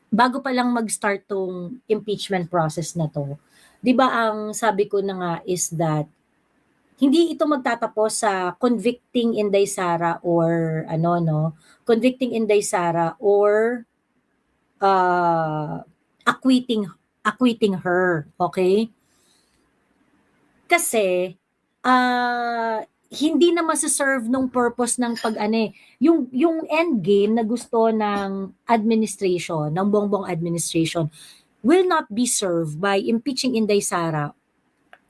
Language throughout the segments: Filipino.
bago pa lang mag-start tong impeachment process na 'to, 'di ba ang sabi ko na nga is that hindi ito magtatapos sa convicting Inday Sara or ano 'no, convicting Inday Sara or, uh, acquitting acquitting her, okay? Kasi, hindi na mase-serve nung purpose ng pag-ano, yung end game na gusto ng administration, ng Bongbong administration will not be served by impeaching Inday Sara,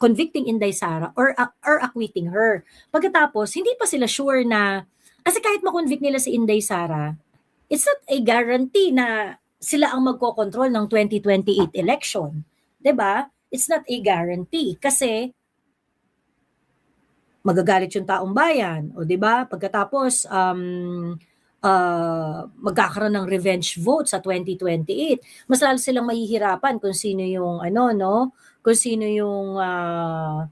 convicting Inday Sara or acquitting her. Pagkatapos hindi pa sila sure na kasi kahit ma-convict nila si Inday Sara, it's not a guarantee na sila ang magkokontrol ng 2028 election, 'di ba? It's not a guarantee kasi magagalit yung taong bayan, o 'di ba? Pagkatapos magkakaroon ng revenge vote sa 2028. Mas lalo silang mahihirapan kung sino yung ano 'no, kung sino yung ah,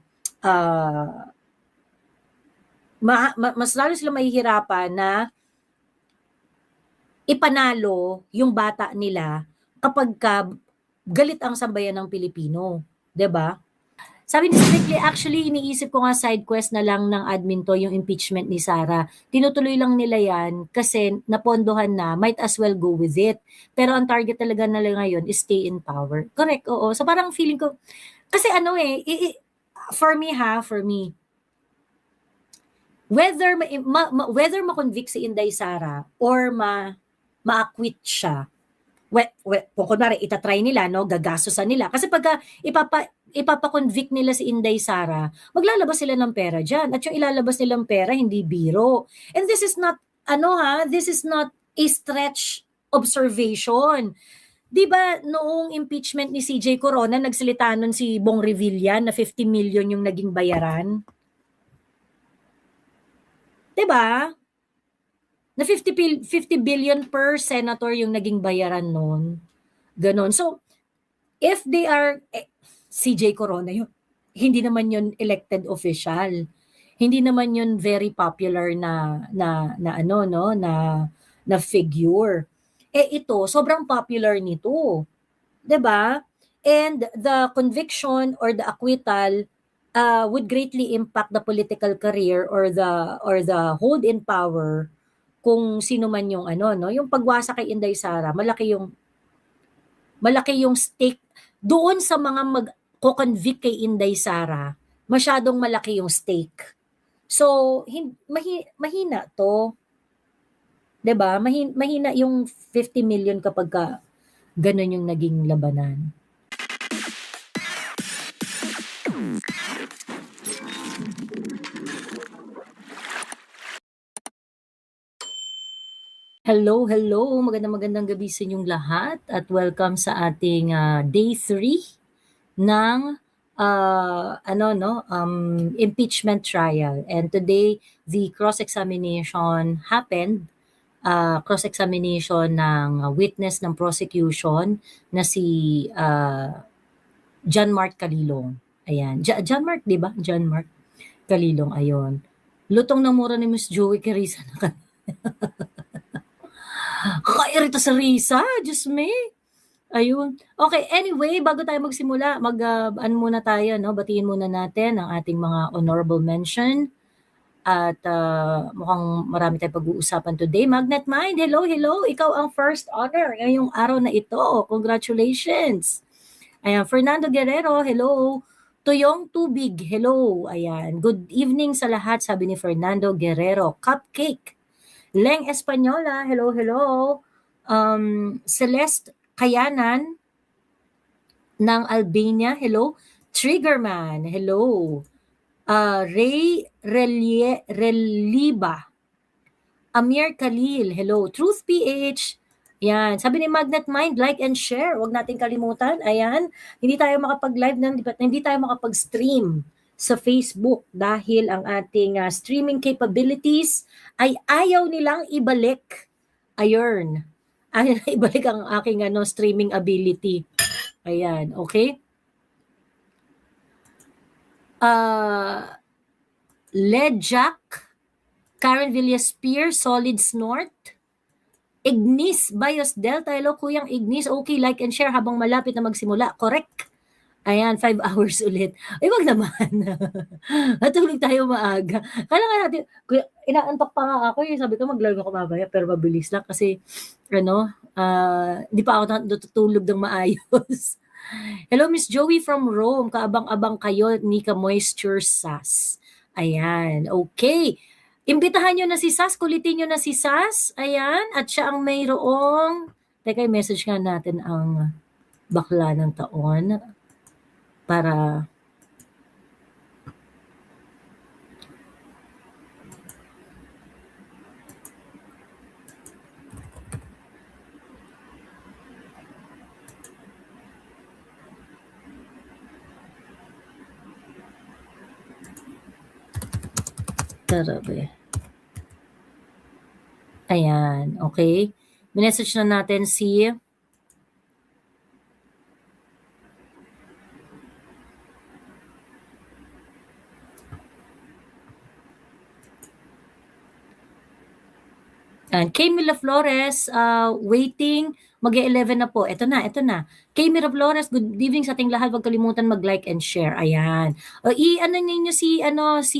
mas lalo silang mahihirapan na ipanalo yung bata nila kapagka galit ang sambayan ng Pilipino, 'di ba? Sabi ni Strictly, actually iniisip ko nga side quest na lang ng admin 'to, yung impeachment ni Sara. Tinutuloy lang nila 'yan kasi napondohan na, might as well go with it. Pero ang target talaga nila ngayon is stay in power. Correct, oo. So parang feeling ko, kasi ano for me for me, whether ma-convict si Inday Sara or ma-acquit siya, kung kunwari itatry nila, no, gagastusan nila. Kasi pagka ipapa-convict nila si Inday Sara, maglalabas sila ng pera dyan. At yung ilalabas nilang pera, hindi biro. And this is not, this is not a stretch observation. Di ba noong impeachment ni CJ Corona, nagsalita nun si Bong Revilla na 50 million yung naging bayaran? Di ba? Na 50 billion per senator yung naging bayaran noon. Ganon. So, if they are, CJ Corona yun, hindi naman yun elected official. Hindi naman yun very popular na ano no, na figure. Ito, sobrang popular nito. 'Di ba? And the conviction or the acquittal would greatly impact the political career or the hold in power kung sino man yung ano no, yung pagwasak kay Inday Sara, malaki yung stake doon sa mga magko-convict kay Inday Sara, masyadong malaki yung stake. So, mahina to, 'di ba? Mahina yung 50 million kapag ganun yung naging labanan. Hello, hello. Magandang gabi sa inyong lahat at welcome sa ating day 3 ng impeachment trial. And today, the cross-examination happened. Cross-examination ng witness ng prosecution na si John Mark Calilong. Ayan. John Mark, di ba? John Mark Calilong, ayon. Lutong na mura ni Miss Joey Carissa na Kakairita sa Risa, Diyos me. Ayun. Okay, anyway, bago tayo magsimula, ano muna tayo, no? Batiin muna natin ang ating mga honorable mention. At mukhang marami tayong pag-uusapan today. Magnet Mind, hello, hello. Ikaw ang first honor ngayong araw na ito. Congratulations. Ayan, Fernando Guerrero, hello. Tuyong Tubig, hello. Ayan, good evening sa lahat, sabi ni Fernando Guerrero. Cupcake. Leng Española, hello, hello. Celeste Kayanan ng Albania, hello. Triggerman, hello. Ray Reliba. Amir Khalil, hello. Truth PH, yan. Sabi ni Magnet Mind, like and share. Huwag natin kalimutan. Ayan. Hindi tayo makapag-live, hindi tayo makapag-stream sa Facebook dahil ang ating streaming capabilities ay ayaw nilang ibalik. Ayun. Ayaw na ibalik ang aking streaming ability. Ayan, okay? Led Jack, Karen Villaspear, Solid Snort, Ignis Bios Delta. Hello, Kuyang Ignis. Okay, like and share habang malapit na magsimula. Correct. Ayan, 5 hours ulit. Ay, wag naman. Matulog tayo maaga. Kala nga natin, kuya, inaantok pa nga ako eh. Sabi ko, mag-live ako mamaya, pero mabilis lang kasi, di pa ako natutulog ng maayos. Hello, Miss Joey from Rome. Kaabang-abang kayo, Nika Moisture Sas. Ayan, okay. Imbitahan nyo na si Sas, kulitin nyo na si Sas. Ayan, at siya ang mayroong, teka, message nga natin ang bakla ng taon para tarabe. Ayan, okay. Message na natin si Kay Mila Flores, waiting, mag-11 na po. Ito na. Kay Mila Flores, good evening sa ating lahat. Huwag kalimutan mag-like and share. Ayan. I-ano ninyo si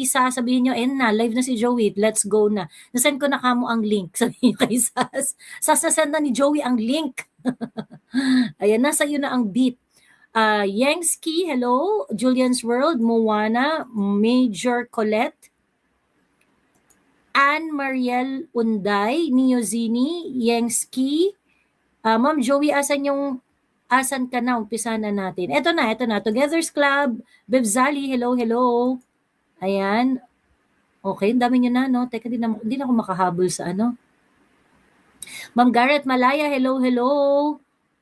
Sa, sabihin nyo, na, live na si Joey. Let's go na. Nasend ko na kamo ang link. Sabihin nyo kay Sas. Sas, nasend na ni Joey ang link. Ayan, nasa iyo na ang beat. Yangski, hello. Julian's World, Moana, Major Colette, Anne Mariel Unday, Niozini, Yengski. Ma'am Joey, asan ka na? Umpisa na natin. Ito na. Together's Club, Bebzali, hello. Ayan. Okay, dami nyo na, no? Teka, di na ako makahabol sa ano. Ma'am Garrett Malaya, hello.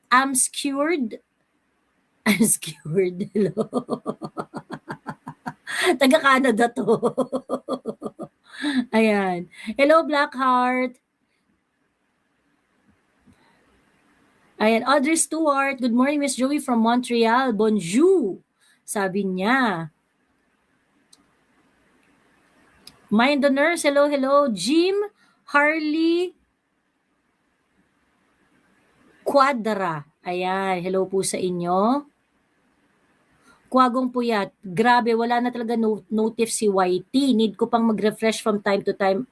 I'm skewered, hello. Taga Canada to. Ayan. Hello, Blackheart. Ayan, Audrey Stewart. Good morning, Miss Joey from Montreal. Bonjour. Sabi niya. Mind the Nurse. Hello. Jim Harley Quadra. Ayan. Hello po sa inyo. Kuwagong Puyat. Grabe, wala na talaga notif si YT. Need ko pang mag-refresh from time to time.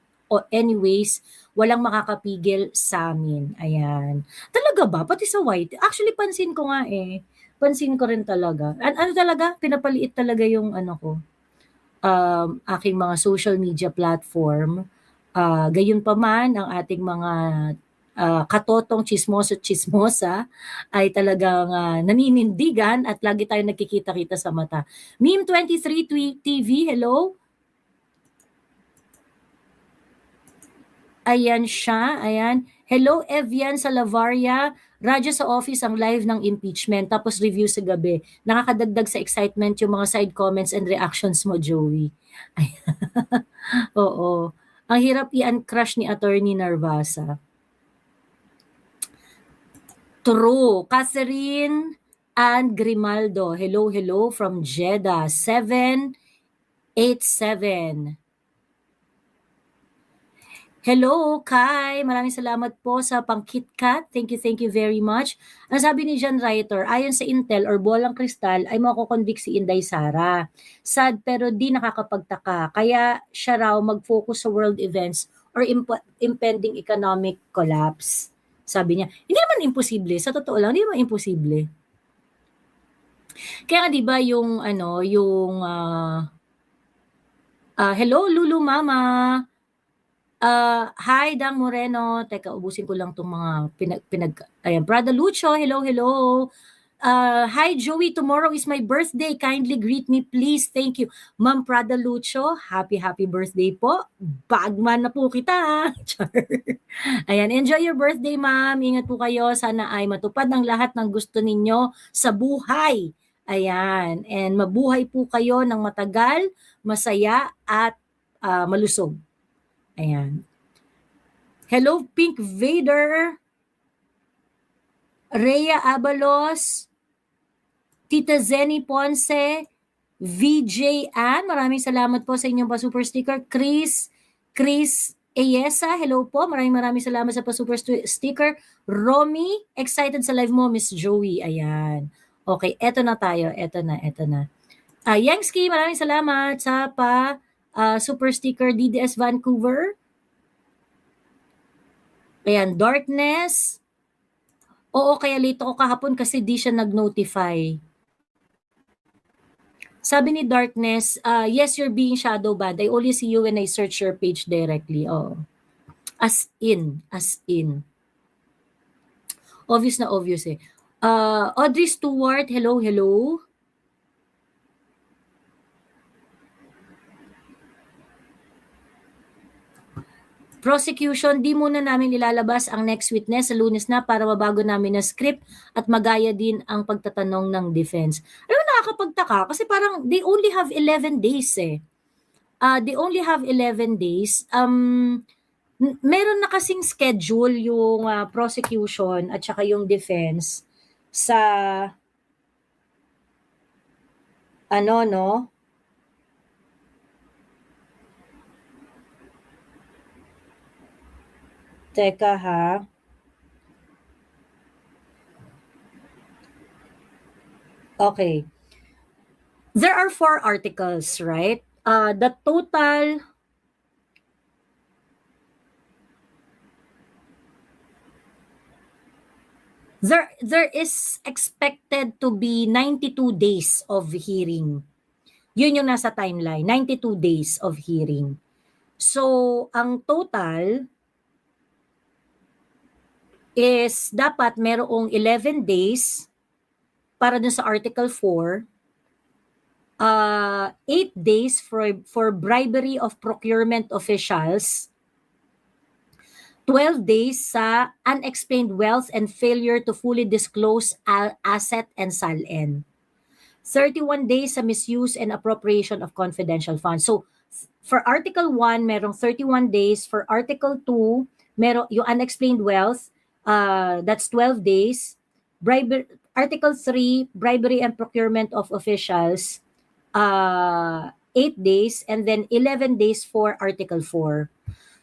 Anyways, walang makakapigil sa amin. Ayan. Talaga ba? Pati sa YT? Actually, pansin ko nga eh. Pansin ko rin talaga. Ano talaga? Pinapaliit talaga yung aking mga social media platform. Gayon pa man, ang ating mga katotong chismosa ay talagang naninindigan at lagi tayong nagkikita-kita sa mata. Meme23 TV, hello. Ayan siya, ayan. Hello, Evian Salavaria. Radyo sa office ang live ng impeachment, tapos review sa gabi. Nakakadagdag sa excitement yung mga side comments and reactions mo, Joey. Oo. Ang hirap i-uncrush ni Attorney Narvasa. True. Catherine and Grimaldo. Hello from Jeddah. 787. Hello, Kai. Maraming salamat po sa pang-KitKat. Thank you very much. Ang sabi ni John Writer, ayon sa Intel or bolang kristal ay makukonvict si Inday Sara. Sad pero di nakakapagtaka. Kaya siya raw mag-focus sa world events or impending economic collapse. Sabi niya, hindi naman imposible. Sa totoo lang, hindi naman imposible. Kaya di ba yung hello Lulu Mama. Hi Dang Moreno. Teka, ubusin ko lang tong mga ayan, Prada Lucho. Hello. Hi Joey, tomorrow is my birthday. Kindly greet me please. Thank you. Ma'am Prada Lucho, happy birthday po. Bagman na po kita. Ayan, enjoy your birthday ma'am. Ingat po kayo. Sana ay matupad ang lahat ng gusto ninyo sa buhay. Ayan, and mabuhay po kayo ng matagal, masaya at malusog. Ayan. Hello Pink Vader. Rhea Abalos, Tita Zenny Ponce, VJ Ann, maraming salamat po sa inyong pa-super sticker. Chris Eyesa, hello po. Maraming salamat sa pa-super sticker. Romy, excited sa live mo, Miss Joey. Ayan. Okay, eto na tayo. Eto na. Yangski, maraming salamat sa super sticker DDS Vancouver. Ayan, Darkness. Oo, kaya late ako kahapon kasi di siya nag-notify. Sabi ni Darkness, yes, you're being shadow banned. I only see you when I search your page directly. Oh. As in. Obvious na obvious eh. Audrey Stewart, hello. Prosecution, di muna namin ilalabas ang next witness sa Lunes na para mabago namin na script at magaya din ang pagtatanong ng defense. Alam mo, nakakapagtaka kasi parang they only have 11 days eh. They only have 11 days. Meron na kasing schedule yung prosecution at saka yung defense sa no? Teka ha. Okay. There are 4 articles, right? The total there is expected to be 92 days of hearing. Yun yung nasa timeline, 92 days of hearing. So, ang total is dapat merong 11 days para dun sa Article 4, 8 days for bribery of procurement officials, 12 days sa unexplained wealth and failure to fully disclose asset and SALN. 31 days sa misuse and appropriation of confidential funds. So, for Article 1, merong 31 days. For Article 2, merong yung unexplained wealth, that's 12 days. Article 3, bribery and procurement of officials, 8 days. And then 11 days for Article 4.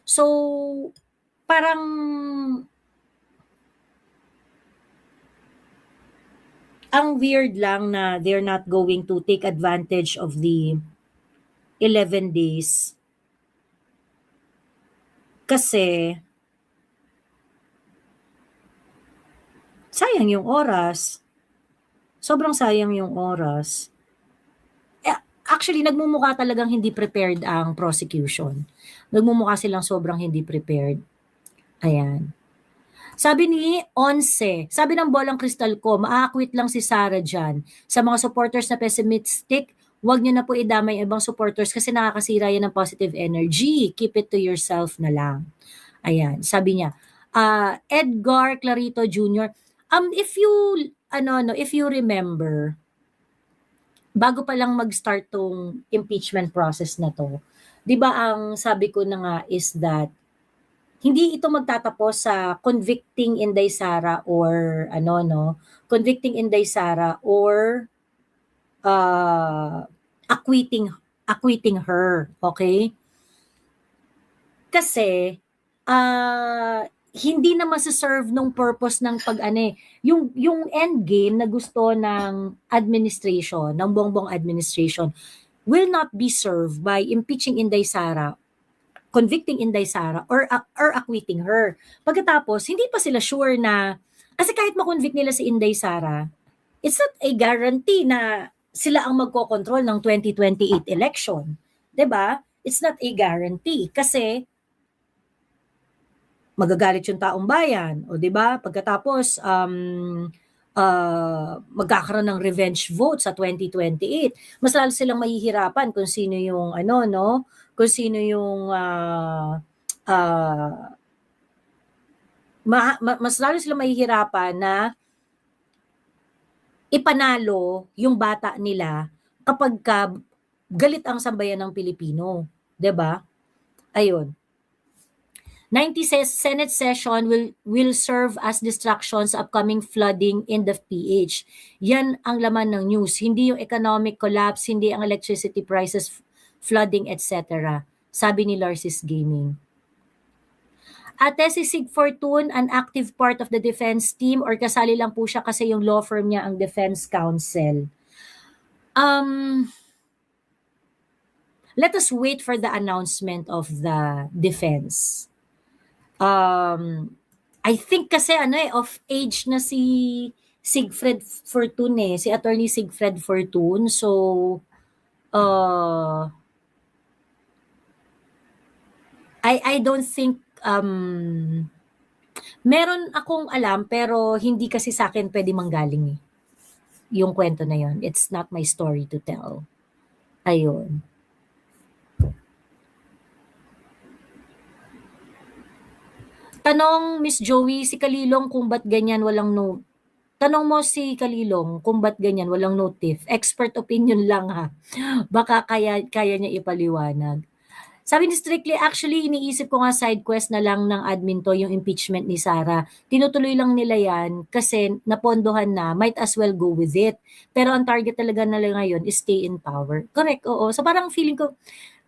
So, parang ang weird lang na they're not going to take advantage of the 11 days. Kasi sayang yung oras. Sobrang sayang yung oras. Actually, nagmumukha talagang hindi prepared ang prosecution. Nagmumukha silang sobrang hindi prepared. Ayan. Sabi ni Onse, sabi ng Bolang Kristal ko, maakwit lang si Sarah dyan. Sa mga supporters na pessimistic, huwag nyo na po idamay ibang supporters kasi nakakasira yan ng positive energy. Keep it to yourself na lang. Ayan, sabi niya. Edgar Clarito Jr., if you remember, bago pa lang mag-start tong impeachment process na to, 'di ba ang sabi ko na nga is that hindi ito magtatapos sa convicting Inday Sara or convicting Inday Sara or acquitting her, okay? Kasi hindi na masa-serve nung purpose ng yung end game na gusto ng administration, ng Bongbong administration will not be served by impeaching Inday Sara, convicting Inday Sara or acquitting her. Pagkatapos, hindi pa sila sure na, kasi kahit makonvict nila si Inday Sara, it's not a guarantee na sila ang magkocontrol ng 2028 election. 'Di ba? It's not a guarantee kasi magagalit yung taong bayan, o 'di ba? Pagkatapos magkakaroon ng revenge vote sa 2028. Mas lalo silang mahihirapan kung sino yung kung sino yung mas lalo silang mahihirapan na ipanalo yung bata nila kapag galit ang sambayan ng Pilipino, 'di ba? Ayun. 90 Senate session will serve as distraction sa upcoming flooding in the PH. Yan ang laman ng news. Hindi yung economic collapse, hindi ang electricity prices, flooding, etc. Sabi ni Larsis Gaming. Ate, si Sig Fortune, an active part of the defense team or kasali lang po siya kasi yung law firm niya ang defense counsel? Let us wait for the announcement of the defense. I think kasi of age na si Sigfred Fortune si Attorney Sigfred Fortune. So, I don't think, meron akong alam pero hindi kasi sa akin pwede manggaling yung kwento na yon. It's not my story to tell. Ayun. Tanong Miss Joey, si Kalilong kung ba't ganyan walang no. Tanong mo si Kalilong kung ba't ganyan walang notif. Expert opinion lang ha. Baka kaya niya ipaliwanag. Sabi ni Strictly, actually, iniisip ko nga side quest na lang ng admin to yung impeachment ni Sara. Tinutuloy lang nila yan kasi napondohan na, might as well go with it. Pero ang target talaga nila ngayon is stay in power. Correct, oo. So parang feeling ko,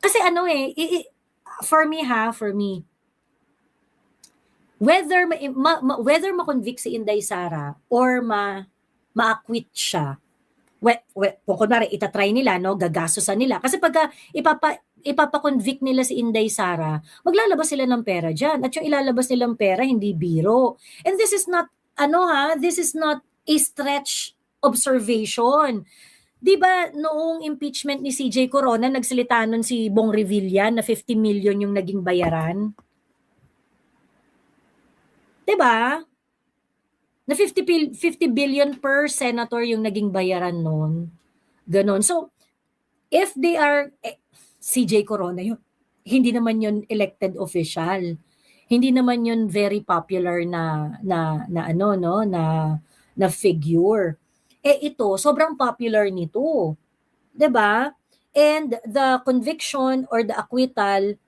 kasi for me, whether ma-convict si Inday Sara or ma-acquit siya, kung kunwari itatry nila, no, gagastusan nila. Kasi pagka ipapa-convict nila si Inday Sara, maglalabas sila ng pera dyan. At yung ilalabas nilang pera, hindi biro. And this is not, this is not a stretch observation. Di ba noong impeachment ni CJ Corona, nagsalita nun si Bong Revilla na 50 million yung naging bayaran? Di ba? Na 50 billion per senator yung naging bayaran noon. Ganon. So, if they are, CJ Corona yun, hindi naman yun elected official. Hindi naman yun very popular na figure. Ito, sobrang popular nito. 'Di ba? And the conviction or the acquittal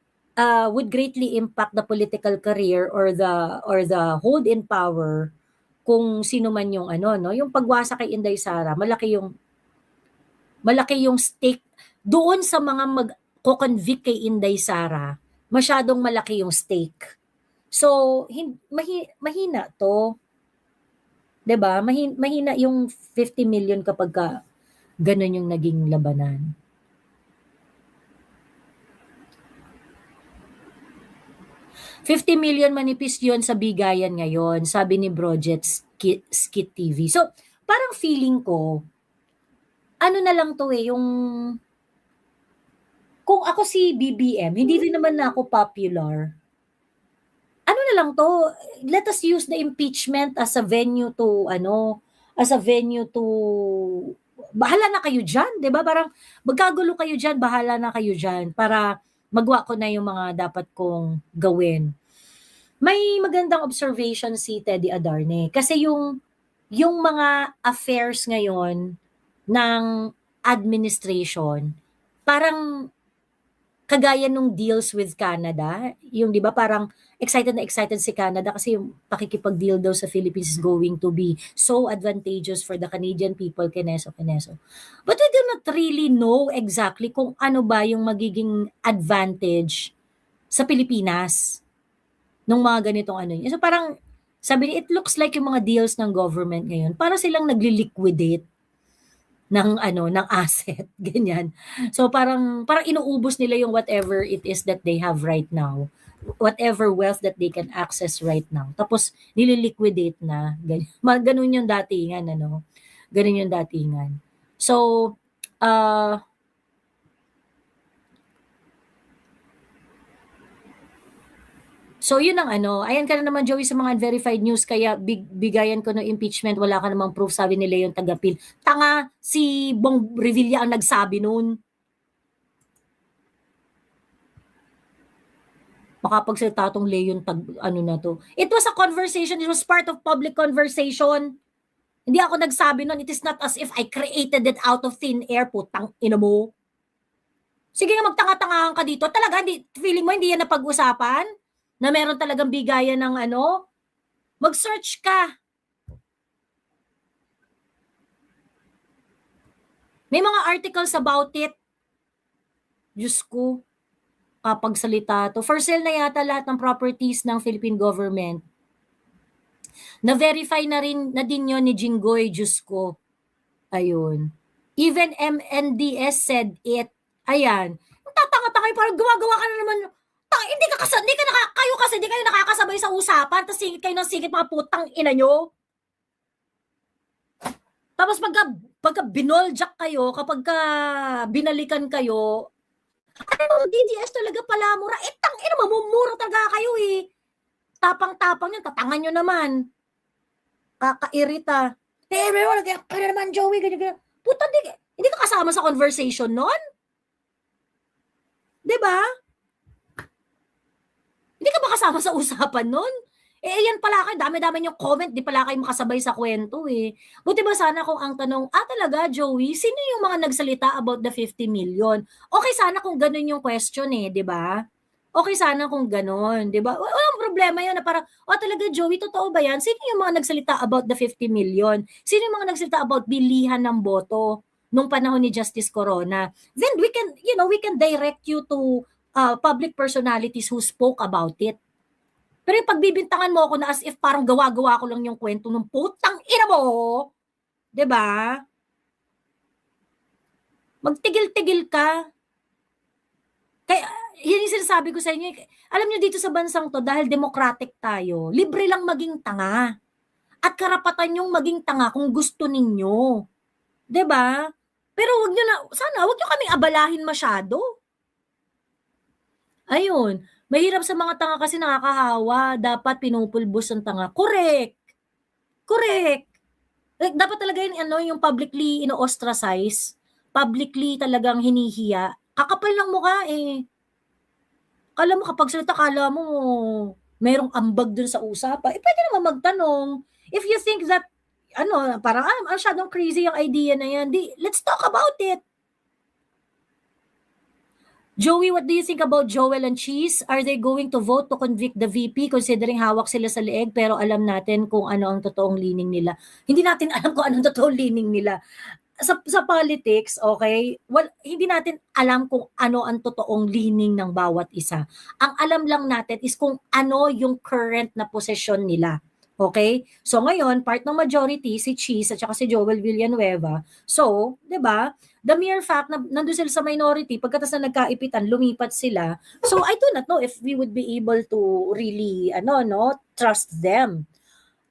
would greatly impact the political career or the hold in power kung sino man yung yung pagwasa kay Inday Sara, malaki yung stake doon sa mga magko-convict kay Inday Sara, masyadong malaki yung stake. So, mahina to. 'Di ba? Mahina yung 50 million kapag ganun yung naging labanan. $50 million manipis yun sa bigayan ngayon, sabi ni Brojet Skit TV. So, parang feeling ko, na lang to yung kung ako si BBM, hindi rin naman na ako popular. Na lang to, let us use the impeachment as a venue to, bahala na kayo dyan, di ba? Parang, magkagulo kayo dyan, bahala na kayo dyan, para magawa ko na yung mga dapat kong gawin. May magandang observation si Teddy Adarne, kasi yung mga affairs ngayon ng administration, parang kagaya nung deals with Canada, yung 'di ba parang excited na excited si Canada kasi yung pakikipag-deal daw sa Philippines is going to be so advantageous for the Canadian people, keneso. But we do not really know exactly kung ano ba yung magiging advantage sa Pilipinas nung mga ganitong So parang sabi niya, it looks like yung mga deals ng government ngayon, para silang nagli-liquidate ng asset, ganyan. So parang inuubos nila yung whatever it is that they have right now, whatever wealth that they can access right now. Tapos nililiquidate na, ganyan. Ganun yung datingan, Ganun yung datingan. So, So yun ang ayan ka na naman Joey sa mga unverified news kaya bigayan ko ng impeachment, wala ka namang proof, sabi ni Leon Tagapil. Tanga, si Bong Revilla ang nagsabi noon. Makapagsalita tong Leon na to. It was a conversation, it was part of public conversation. Hindi ako nagsabi noon, it is not as if I created it out of thin air, putang ina mo. Sige nga, magtanga-tangahan ka dito. Talaga, feeling mo hindi yan napag-usapan? Na meron talagang bigayan ng mag-search ka. May mga articles about it. Diyos ko. pagsalita to. For sale na yata lahat ng properties ng Philippine government. Na-verify na rin na din yon ni Jinggoy, Diyos ko. Ayun. Even MNDS said it. Ayan. Tatanga-tanga, parang gumagawa ka na naman. Hindi kayo nakakasabay sa usapan, tapos singit kayo ng singit mga putang ina nyo. Tapos pagka binoljak kayo, kapag binalikan kayo, DDS talaga pala mura. Tangina, mamumura talaga kayo eh. Tapang-tapang yan, tatangan nyo naman. Kakairita. Wala kaya naman, Joey, ganyan. Puta, hindi ka kasama sa conversation nun? Diba? Hindi ka ba kasama sa usapan nun? Yan pala kayo, dami-dami yung comment, di pala kayo makasabay sa kwento eh. Buti ba sana kung ang tanong, talaga Joey, sino yung mga nagsalita about the 50 million? Okay sana kung ganun yung question eh, di ba? Okay sana kung ganun, di ba? Walang problema yun na parang, talaga Joey, totoo ba yan? Sino yung mga nagsalita about the 50 million? Sino yung mga nagsalita about bilihan ng boto nung panahon ni Justice Corona? Then we can direct you to public personalities who spoke about it. Pero yung pagbibintangan mo ako na as if parang gawa-gawa ko lang yung kwento ng putang ina mo, 'di ba? Magtigil-tigil ka. Kaya yun yung sinasabi ko sa inyo. Alam niyo dito sa bansang to, dahil democratic tayo, libre lang maging tanga. At karapatan yung maging tanga kung gusto ninyo. 'Di ba? Pero wag niyo kaming abalahin masyado. Ayun. Mahirap sa mga tanga kasi nakakahawa. Dapat pinupulbos ang tanga. Correct. Like, dapat talaga yung publicly ino-ostracize. Publicly talagang hinihiya. Kakapal ng mukha eh. Kala mo kapag salita, kala mo merong ambag dun sa usapan. Pwede naman magtanong. If you think that, parang masyadong crazy yung idea na yan, let's talk about it. Joey, what do you think about Joel and Cheese? Are they going to vote to convict the VP considering hawak sila sa leeg pero alam natin kung ano ang totoong leaning nila? Hindi natin alam kung ano ang totoong leaning nila. Sa politics, okay, hindi natin alam kung ano ang totoong leaning ng bawat isa. Ang alam lang natin is kung ano yung current na posisyon nila. Okay? So ngayon, part ng majority, si Cheese at saka si Joel Villanueva. So, 'di ba? The mere fact na nandun sila sa minority, pagkatas na nagkaipitan, lumipat sila. So I do not know if we would be able to really, trust them.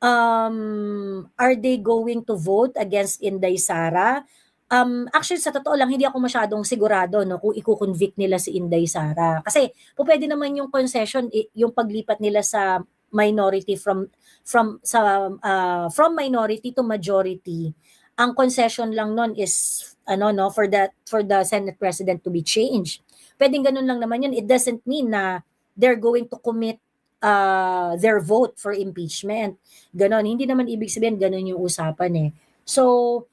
Are they going to vote against Inday Sara? Actually, sa totoo lang, hindi ako masyadong sigurado kung i-convict nila si Inday Sara. Kasi pwede naman yung concession, yung paglipat nila sa minority from minority to majority. Ang concession lang nun is for the Senate President to be changed. Pwedeng ganun lang naman yun. It doesn't mean na they're going to commit their vote for impeachment. Ganon. Hindi naman ibig sabihin ganon yung usapan eh. So,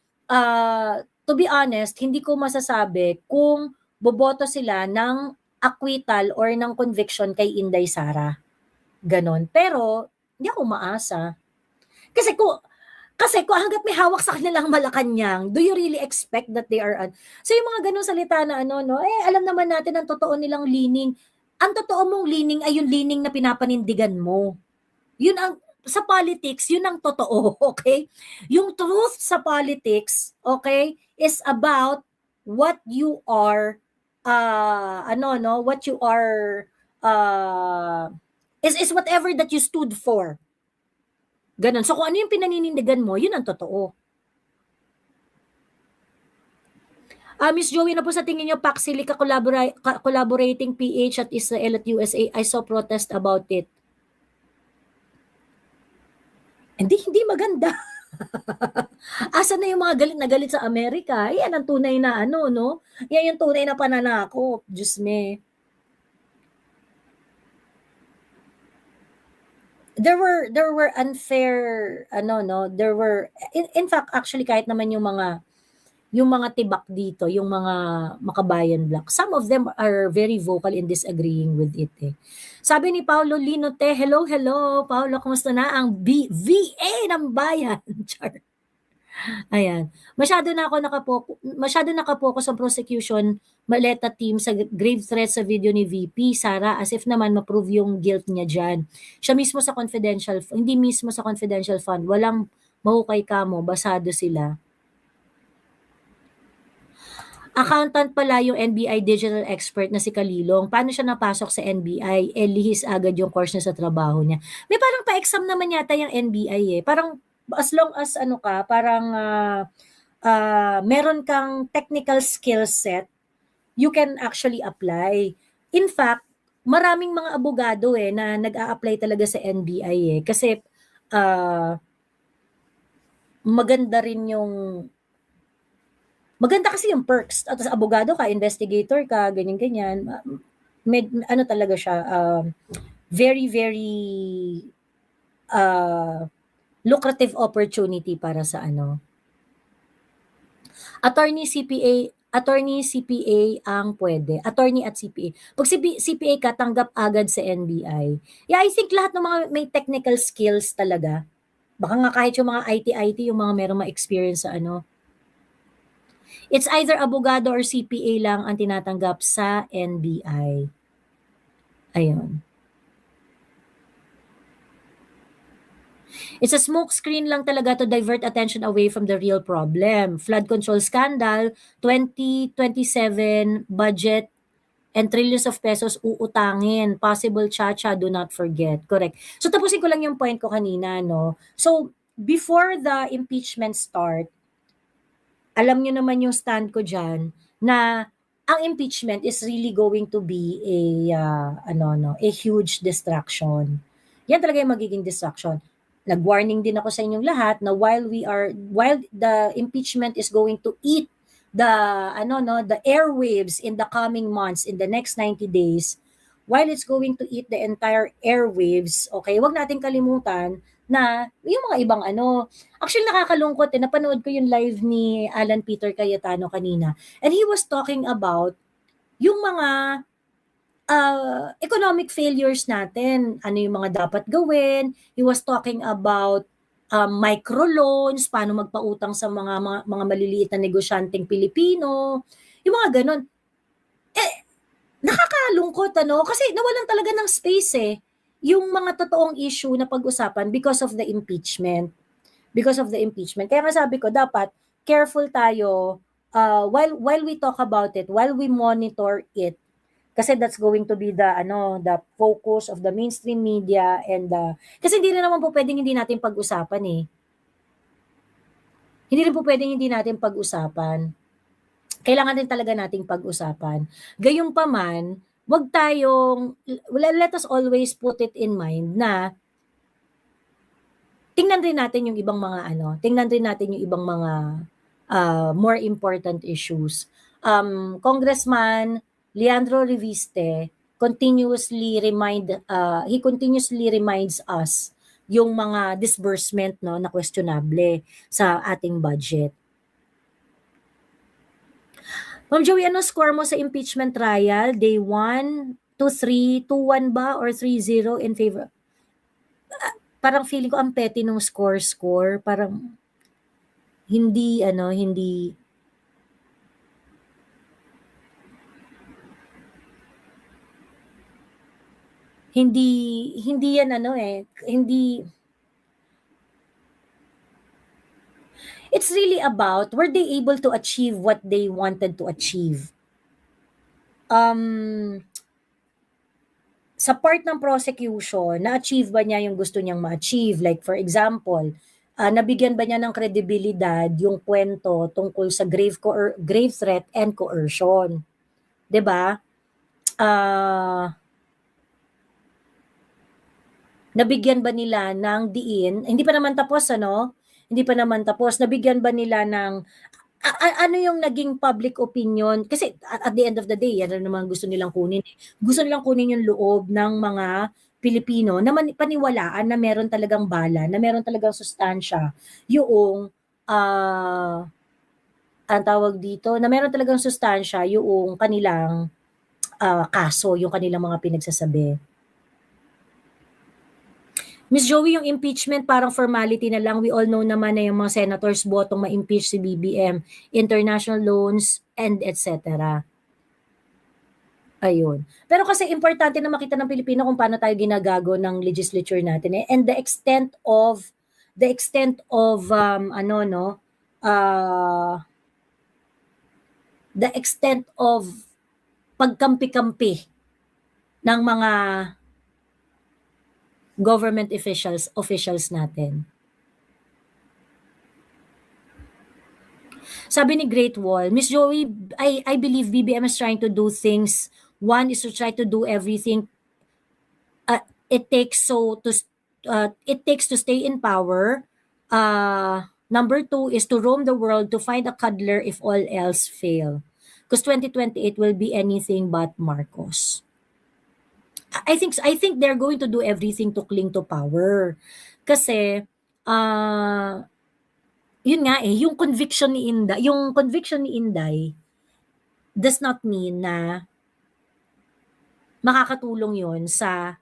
to be honest, hindi ko masasabi kung boboto sila ng acquittal or ng conviction kay Inday Sara. Ganon. Pero, hindi ako maasa. Kasi kung hanggat may hawak sa kanilang Malacanang, do you really expect that they are So yung mga ganung salita na alam naman natin ang totoo nilang leaning. Ang totoo mong leaning ay yung leaning na pinapanindigan mo. Yun ang sa politics, yun ang totoo, okay? Yung truth sa politics, okay, is about what you are what you are is whatever that you stood for. Ganon. So kung ano yung pinaninindigan mo, yun ang totoo. Miss Joey, na po sa tingin nyo, Paxili collaborating PH at Israel at USA, I saw protest about it. Hindi maganda. Asa na yung mga galit na galit sa Amerika? Yan ang tunay na Yan yung tunay na pananakop. Diyos me. There were unfair there were in fact actually kahit naman yung mga tibak dito, yung mga makabayan block, some of them are very vocal in disagreeing with it eh. Sabi ni Paulo Linote, hello Paulo, kumusta na ang VA ng bayan? Char. Ayan. Masyado nakapokus ang prosecution Maleta team sa grave threat sa video ni VP Sara as if naman ma-prove yung guilt niya diyan. Siya mismo sa confidential hindi mismo sa confidential fund, walang mahukay kamo, basado sila. Accountant pala yung NBI digital expert na si Kalilong. Paano siya napasok sa NBI? Lihis agad yung course niya sa trabaho niya. May parang pa-exam naman yata yung NBI eh. Parang as long as ano ka, parang meron kang technical skill set, you can actually apply. In fact, maraming mga abogado eh na nag-a-apply talaga sa NBI eh. Kasi maganda rin maganda kasi yung perks. At abogado ka, investigator ka, ganyan-ganyan. Ano talaga siya, very, very lucrative opportunity para sa ano. Attorney CPA ang pwede. Attorney at CPA. Pag CPA ka, tanggap agad sa NBI. Yeah, I think lahat ng mga may technical skills talaga. Baka nga kahit yung mga IT, yung mga merong ma-experience sa ano. It's either abogado or CPA lang ang tinatanggap sa NBI. Ayun. It's a smokescreen lang talaga to divert attention away from the real problem. Flood control scandal, 2027 budget and trillions of pesos uutangin. Possible cha-cha, do not forget. Correct. So tapusin ko lang yung point ko kanina, no? So before the impeachment start, alam nyo naman yung stand ko dyan na ang impeachment is really going to be a huge distraction. Yan talaga yung magiging distraction. Nag-warning din ako sa inyong lahat na while the impeachment is going to eat the airwaves in the coming months, in the next 90 days, while it's going to eat the entire airwaves, okay, wag natin kalimutan na yung mga ibang actually nakakalungkot napanood ko yung live ni Alan Peter Cayetano kanina, and he was talking about yung mga economic failures natin, ano yung mga dapat gawin. He was talking about microloans, paano magpautang sa mga maliliit na negosyanteng Pilipino, yung mga ganun. Nakakalungkot kasi nawalan talaga ng space yung mga totoong issue na pag-usapan because of the impeachment. Because of the impeachment. Kaya nga sabi ko, dapat careful tayo while we talk about it, while we monitor it, kasi that's going to be the focus of the mainstream media kasi hindi rin naman po pwedeng hindi natin pag-usapan Hindi rin po pwedeng hindi natin pag-usapan. Kailangan din talaga nating pag-usapan. Gayunpaman, let us always put it in mind na tingnan rin natin yung ibang mga more important issues. Congressman Leandro Reviste continuously reminds us yung mga disbursement na questionable sa ating budget. Ma'am Joey, ano score mo sa impeachment trial? Day 1, 2-3, 2-1 ba or 3-0 in favor? Parang feeling ko ang petty nung score. Parang hindi yan hindi. It's really about, were they able to achieve what they wanted to achieve? Sa part ng prosecution, na-achieve ba niya yung gusto niyang ma-achieve? Like for example, nabigyan ba niya ng kredibilidad yung kwento tungkol sa grave threat and coercion? 'Di ba? Nabigyan ba nila ng diin? Hindi pa naman tapos Nabigyan ba nila ng ano yung naging public opinion? Kasi at the end of the day, yan naman gusto nilang kunin. Gusto nilang kunin yung loob ng mga Pilipino na paniwalaan na meron talagang bala, na meron talagang sustansya yung ang tawag dito, na meron talagang sustansya yung kanilang kaso, yung kanilang mga pinagsasabi. Miss Joey, yung impeachment parang formality na lang. We all know naman na yung mga senators botong ma-impeach si BBM, international loans, and etc. Ayun. Pero kasi importante na makita ng Pilipino kung paano tayo ginagago ng legislature natin, and the extent of ano no, the extent of pagkampi-kampi ng mga government officials natin. Sabi ni Great Wall, Miss Joey, I believe BBM is trying to do things. One is to try to do everything it takes to stay in power. Number two is to roam the world to find a cuddler if all else fail. Because 2028 will be anything but Marcos. I think they're going to do everything to cling to power. Kasi yun nga yung conviction ni Inday does not mean na makakatulong yun sa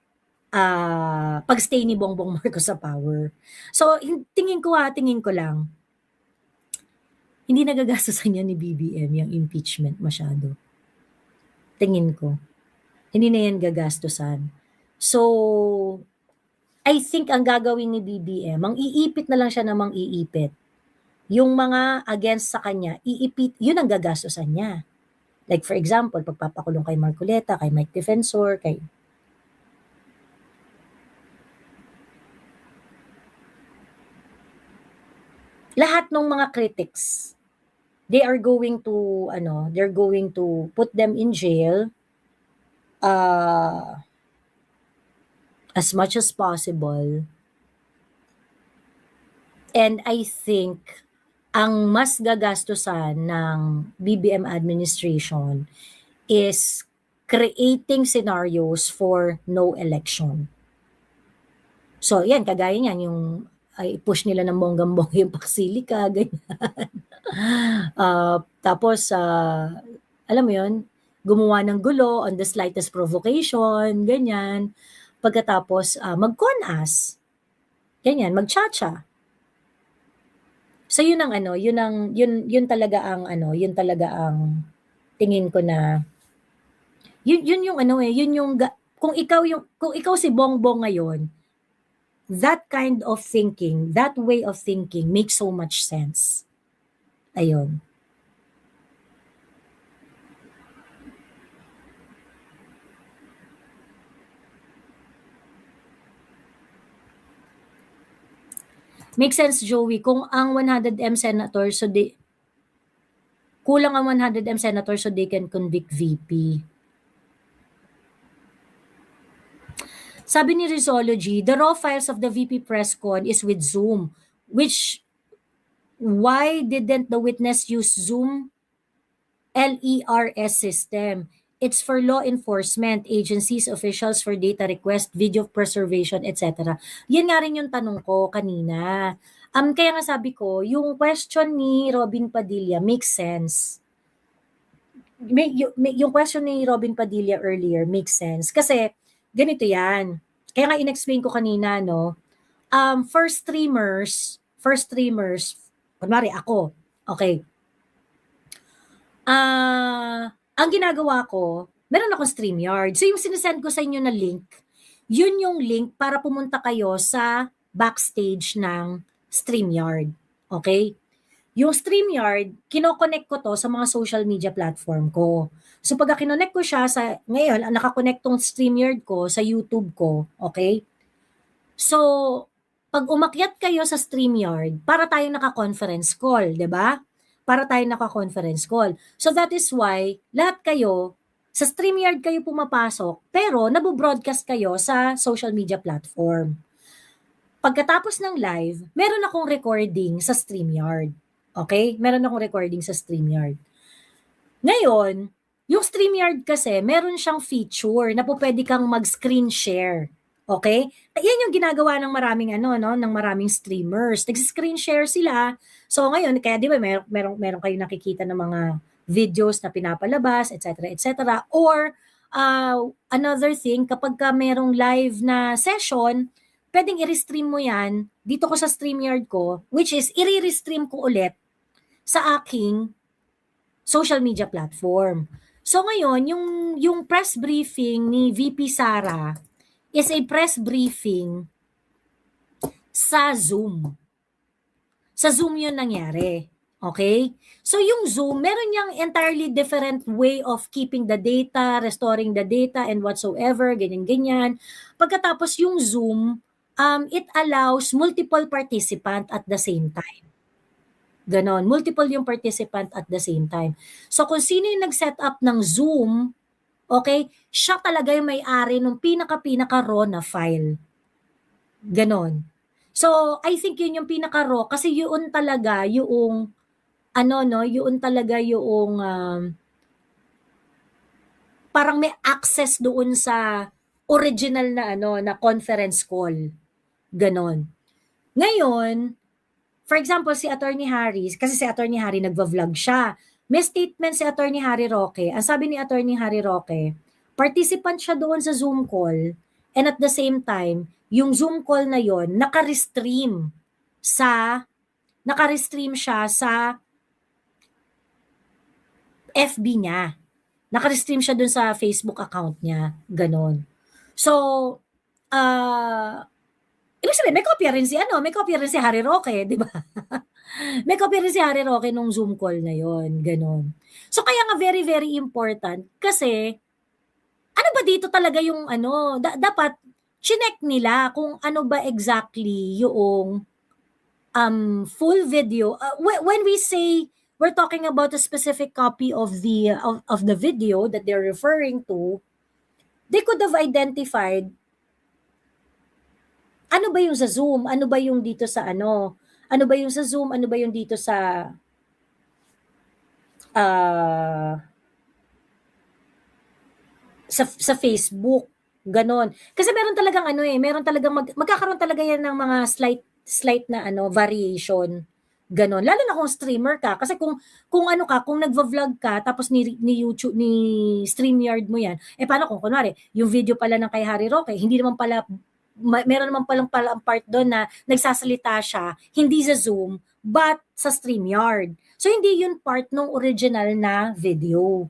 pag-stay ni Bongbong Marcos sa power. So, tingin ko lang, hindi nagagastusan yan ni BBM yung impeachment masyado. Tingin ko. Hindi na yan gagastusan. So, I think ang gagawin ni BBM, ang iipit na lang siya na mang-iipit. Yung mga against sa kanya, iipit, yun ang gagastusan niya. Like for example, pagpapakulong kay Marcoleta, kay Mike Defensor, kay lahat ng mga critics, they're going to put them in jail as much as possible. And I think ang mas gagastusan ng BBM administration is creating scenarios for no election. So, yan, kagaya niyan, yung push nila ng bonggang-bongga yung Paksilika, ganyan. Tapos, alam mo yun, gumawa ng gulo on the slightest provocation, ganyan. Pagkatapos, mag-con-as, ganyan, mag-cha-cha. So yun talaga ang tingin ko na yun yung kung ikaw si Bongbong ngayon, that kind of thinking, that way of thinking makes so much sense. Ayun. Make sense, Joey, kung ang 100M senator kulang ang 100M senator so they can convict VP. Sabi ni Rizology, the raw files of the VP press con is with Zoom, why didn't the witness use Zoom LERS system? It's for law enforcement agencies, officials for data request, video preservation, etc. Yan nga rin yung tanong ko kanina. Kaya nga sabi ko, yung question ni Robin Padilla makes sense. Yung question ni Robin Padilla earlier makes sense. Kasi, ganito yan. Kaya nga in-explain ko kanina, no? For streamers, kunwari ako, okay. Ang ginagawa ko, meron akong StreamYard. So yung sinesend ko sa inyo na link, yun yung link para pumunta kayo sa backstage ng StreamYard. Okay? Yung StreamYard, kino-connect ko to sa mga social media platform ko. So pagka kinonect ko siya ngayon, nakakonect tong StreamYard ko sa YouTube ko. Okay? So, pag umakyat kayo sa StreamYard, para tayo naka-conference call, 'di ba? Para tayo naka-conference call. So that is why lahat kayo sa StreamYard kayo pumapasok, pero nabo-broadcast kayo sa social media platform. Pagkatapos ng live, meron akong recording sa StreamYard. Okay? Meron akong recording sa StreamYard. Ngayon, yung StreamYard kasi, meron siyang feature na pwede kang mag-screen share. Okay? Yan yung ginagawa ng maraming streamers. Nag-screen share sila. So ngayon, kaya di ba meron kayo nakikita ng mga videos na pinapalabas, etc., etc. Or another thing, kapag ka merong live na session, pwedeng i-restream mo yan dito ko sa StreamYard ko, which is i-restream ko ulit sa aking social media platform. So ngayon, yung press briefing ni VP Sara is a press briefing sa Zoom. Sa Zoom yun nangyari. Okay? So yung Zoom, meron niyang entirely different way of keeping the data, restoring the data, and whatsoever, ganyan-ganyan. Pagkatapos yung Zoom, it allows multiple participant at the same time. Ganon. Multiple yung participant at the same time. So kung sino yung nag-set up ng Zoom, okay, siya talaga yung may-ari ng pinaka-raw na file. Ganon. So, I think yun yung pinaka-raw kasi yun talaga yung yun talaga yung parang may access doon sa original na na conference call. Ganon. Ngayon, for example, si Attorney Harry, kasi si Attorney Harry nagva-vlog siya. May statement si Attorney Harry Roque. Ang sabi ni Attorney Harry Roque, participant siya doon sa Zoom call and at the same time, yung Zoom call na yon naka-restream siya sa FB niya. Naka-restream siya doon sa Facebook account niya. Ganon. So, ibig sabihin, may copy rin si Harry Roque, di ba? May copy rin si Harry Roque nung Zoom call na yon, ganon. So, kaya nga very, very important kasi, ano ba dito talaga yung dapat, chinek nila kung ano ba exactly yung full video. When we say, we're talking about a specific copy of the video that they're referring to, they could have identified ano ba yung sa Zoom, ano ba yung dito sa ano ba yung sa Zoom, ano ba yung dito sa sa Facebook, ganon. Kasi meron talagang meron talagang magkakaroon talaga yan ng mga slight na variation. Ganon. Lalo na kung streamer ka. Kasi kung kung nagva-vlog ka, tapos ni YouTube, ni StreamYard mo yan, paano kung kunwari, yung video pala ng kay Harry Roque, hindi naman pala, meron naman pala ang part doon na nagsasalita siya, hindi sa Zoom, but sa StreamYard. So, hindi yun part ng original na video.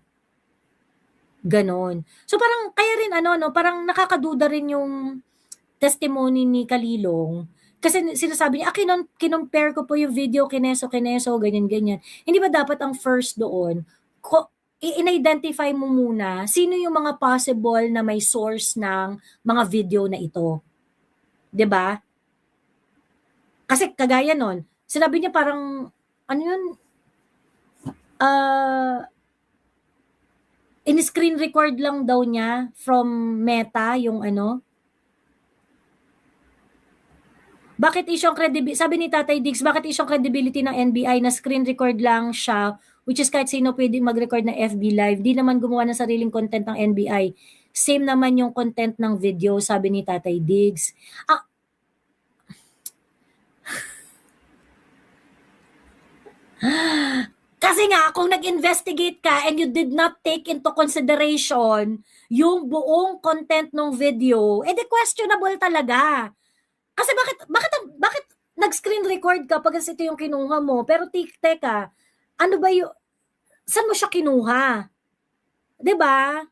Ganon. So, parang, kaya rin parang nakakaduda rin yung testimony ni Kalilong. Kasi sinasabi niya, kinompare ko po yung video kineso, ganyan. Hindi ba dapat ang first doon, i-identify mo muna sino yung mga possible na may source ng mga video na ito. 'Di ba? Kasi kagaya nun, sinabi niya parang, in-screen record lang daw niya from Meta yung bakit isyong credibility, sabi ni Tatay Diggs, bakit isyong credibility ng NBI na screen record lang siya, which is kahit sino pwede mag-record ng FB Live, di naman gumawa ng sariling content ng NBI. Same naman yung content ng video, sabi ni Tatay Diggs. Kasi nga, kung nag-investigate ka and you did not take into consideration yung buong content ng video, edi questionable talaga. Kasi bakit nag-screen record ka pag ito yung kinuha mo, pero teka, ano ba yung, saan mo siya kinuha? 'Di ba?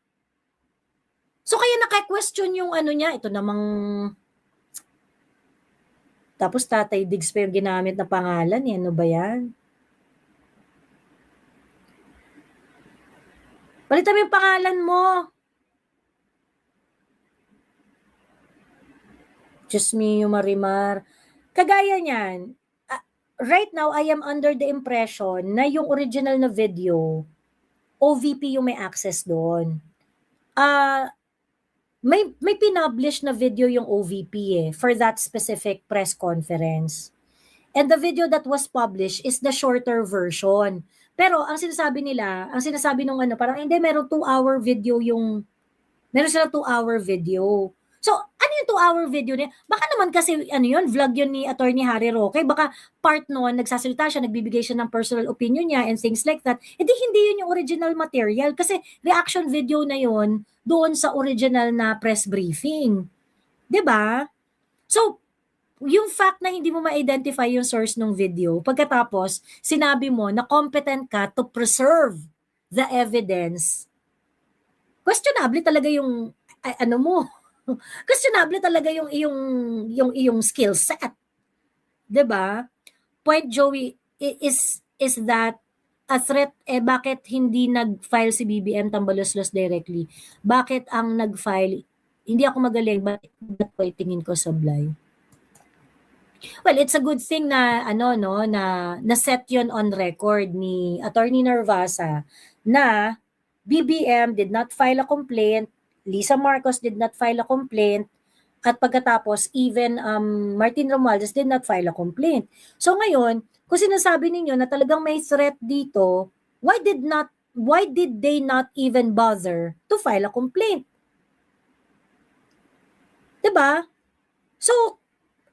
So kaya naka-question yung niya, ito namang, tapos Tatay Diggs pa yung ginamit na pangalan, ano ba yan? Palitan mo yung pangalan mo. Diyos me, Marimar. Kagaya niyan, right now, I am under the impression na yung original na video, OVP yung may access doon. May pinublish na video yung OVP for that specific press conference. And the video that was published is the shorter version. Pero ang sinasabi nung parang hindi, meron 2-hour video meron silang 2-hour video. So, ano yung 2-hour video niya? Baka naman kasi, vlog yun ni Attorney Harry Roque. Baka part noon, nagsasalita siya, nagbibigay siya ng personal opinion niya and things like that. Hindi yun yung original material. Kasi reaction video na yun doon sa original na press briefing. 'Di ba? So, yung fact na hindi mo ma-identify yung source ng video, pagkatapos sinabi mo na competent ka to preserve the evidence, questionable talaga yung ano mo. Questionable talaga yung iyong skill set, 'di ba? Point, Joey, is that a threat, bakit hindi nag-file si BBM Tambaloslos directly? Bakit ang nag-file, hindi ako magaling, ba't ko itingin ko sablay? Well, it's a good thing na ano no na set 'yon on record ni Attorney Narvasa na BBM did not file a complaint, Lisa Marcos did not file a complaint, at pagkatapos even Martin Romualdez did not file a complaint. So ngayon, kung sinasabi ninyo na talagang may threat dito, why did they not even bother to file a complaint? 'Di ba? So,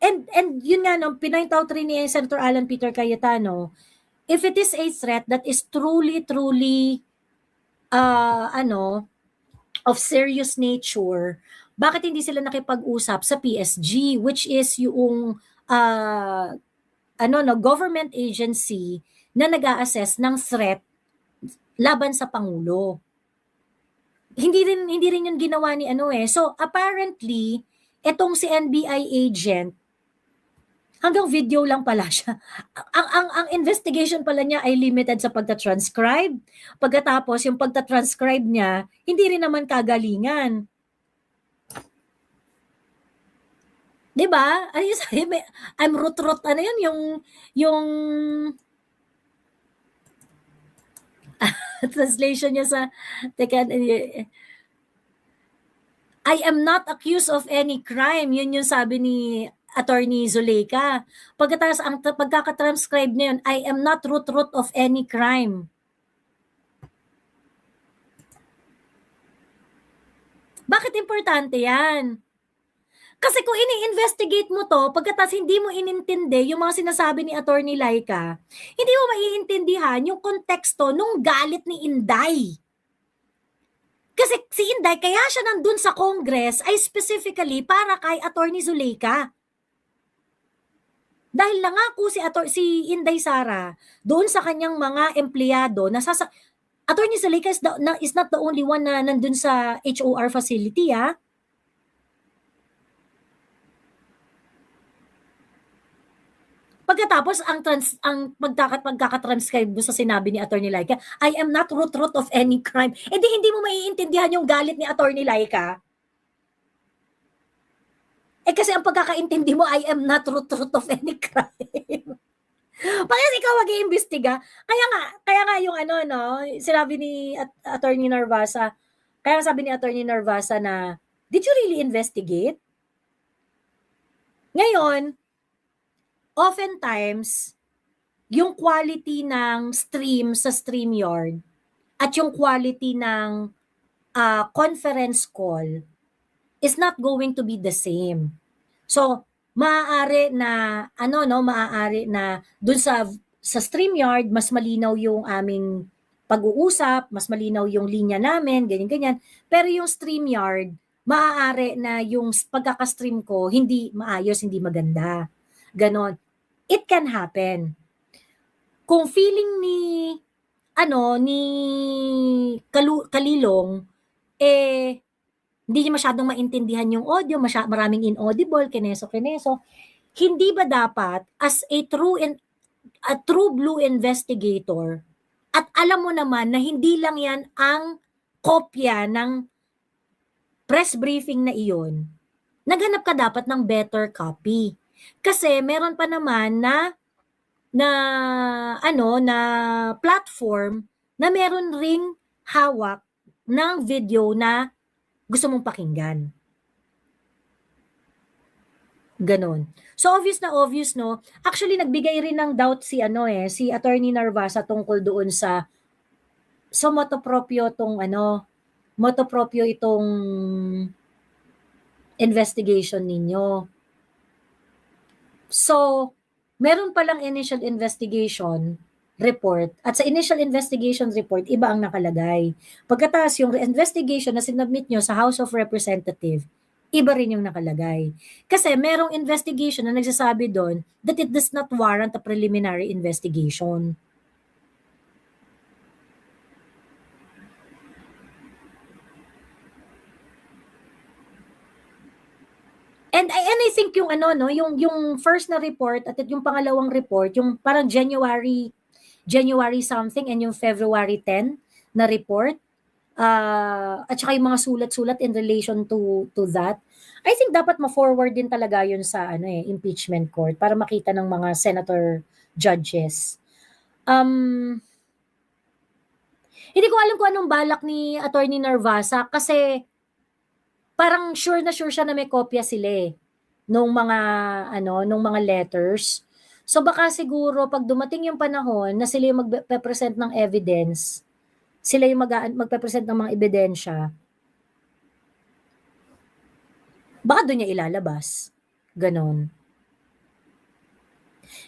and yun nga no, pinoint out rin ni Senator Alan Peter Cayetano, if it is a threat that is truly of serious nature, bakit hindi sila nakipag-usap sa PSG, which is yung government agency na nag-a-assess ng threat laban sa Pangulo. Hindi rin yung ginawa ni So apparently, etong si NBI agent, hanggang video lang pala siya. Ang investigation pala niya ay limited sa pagta-transcribe. Pagkatapos, yung pagta-transcribe niya, hindi rin naman kagalingan. 'Di ba? Ano yung sabi, I'm root, ano yun, yung translation niya sa, teka, I am not accused of any crime. Yun yung sabi ni Attorney Zuleika. Pagkatapos, ang pagkakatranscribe niya yun, I am not root of any crime. Bakit importante yan? Kasi kung ini-investigate mo to, pagkatapos hindi mo inintindi yung mga sinasabi ni Attorney Laika, hindi mo maiintindihan yung konteksto nung galit ni Inday. Kasi si Inday, kaya siya nandun sa Congress ay specifically para kay Attorney Zuleika. Dahil nangako si Inday Sara doon sa kanyang mga empleyado na Attorney Zuleika is not the only one na nandun sa HOR facility, ha? Pagkatapos ang pagkakatranscribe mo sa sinabi ni Attorney Laika, I am not root of any crime. Hindi mo maiintindihan yung galit ni Attorney Laika. Kasi ang pagkakaintindi mo, I am not root of any crime. Parang ikaw mag-iimbestiga. Kaya nga yung sinabi ni Attorney Narvasa, kaya sabi ni Attorney Narvasa na, did you really investigate? Ngayon, oftentimes, yung quality ng stream sa StreamYard at yung quality ng conference call is not going to be the same. So, maaari na dun sa StreamYard, mas malinaw yung aming pag-uusap, mas malinaw yung linya namin, ganyan-ganyan. Pero yung StreamYard, maaari na yung pagkaka-stream ko, hindi maayos, hindi maganda. Ganon. It can happen. Kung feeling ni Kalilong, hindi niya masyadong maintindihan yung audio, maraming inaudible, keneso. Hindi ba dapat as a true blue investigator, at alam mo naman na hindi lang yan ang kopya ng press briefing na iyon, naghanap ka dapat ng better copy. Kasi meron pa naman na platform na meron ring hawak ng video na gusto mong pakinggan. Ganon. So obvious no. Actually nagbigay rin ng doubt si Attorney Narvasa tungkol doon sa motopropyo itong investigation ninyo. So, meron palang initial investigation report, at sa initial investigation report, iba ang nakalagay. Pagkatapos yung investigation na sinubmit nyo sa House of Representatives, iba rin yung nakalagay. Kasi merong investigation na nagsasabi doon that it does not warrant a preliminary investigation. And I think yung ano no, yung first na report at yung pangalawang report, yung parang January something and yung February 10 na report, at saka yung mga sulat-sulat in relation to that, I think dapat ma-forward din talaga yun sa ano impeachment court para makita ng mga senator judges. Hindi ko alam kung anong balak ni Attorney Narvasa kasi parang sure na sure siya na may kopya sila nung mga nung mga letters. So baka siguro pag dumating yung panahon na sila yung magpe-present ng evidence, sila yung magpe-present ng mga ebidensya, baka doon niya ilalabas. Ganon.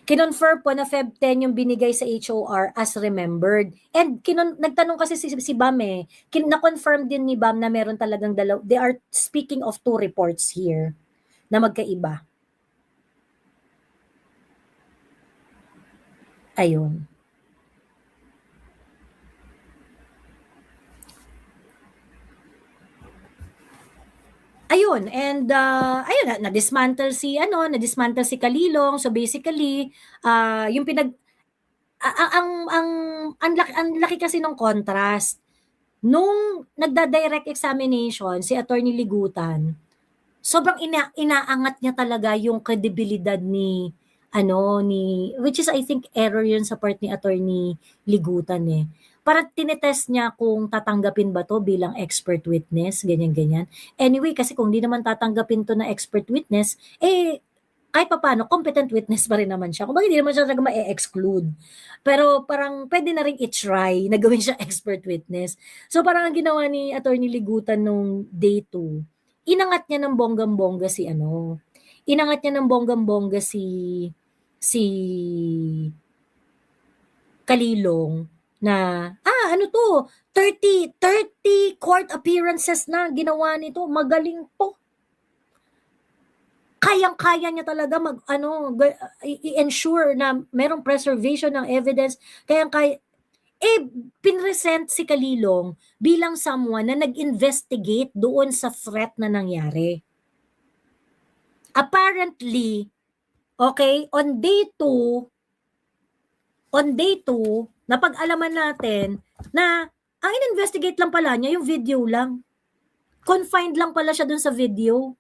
Kinonfirm po na Feb 10 yung binigay sa HOR as remembered. And nagtanong kasi si Bam na-confirm din ni Bam na meron talagang they are speaking of 2 reports here na magkaiba. Ayun. Ayun, and ayun na-dismantle si Kalilong. So basically, yung ang laki kasi ng contrast. Nung nagda-direct examination si Attorney Ligutan, sobrang inaangat niya talaga yung kredibilidad ni which is I think error yun sa part ni Attorney Ligutan Parang tinetest niya kung tatanggapin ba 'to bilang expert witness, ganyan-ganyan. Anyway, kasi kung di naman tatanggapin 'to na expert witness, kahit papaano competent witness pa rin naman siya. Kumbaga hindi naman siya talaga ma-e-exclude. Pero parang pwede na ring i-try na gawin siya expert witness. So parang ang ginawa ni Attorney Ligutan nung day 2, inangat niya ng bonggang-bongga si Kalilong na, ano 'to, 30 court appearances na ginawa nito, magaling 'to. Kayang-kaya niya talaga i-ensure na merong preservation ng evidence, kayang-kaya. Pinresent si Kalilong bilang someone na nag-investigate doon sa threat na nangyari. Apparently, okay, on day 2, napag-alaman natin na ang in-investigate lang pala niya yung video lang. Confined lang pala siya dun sa video.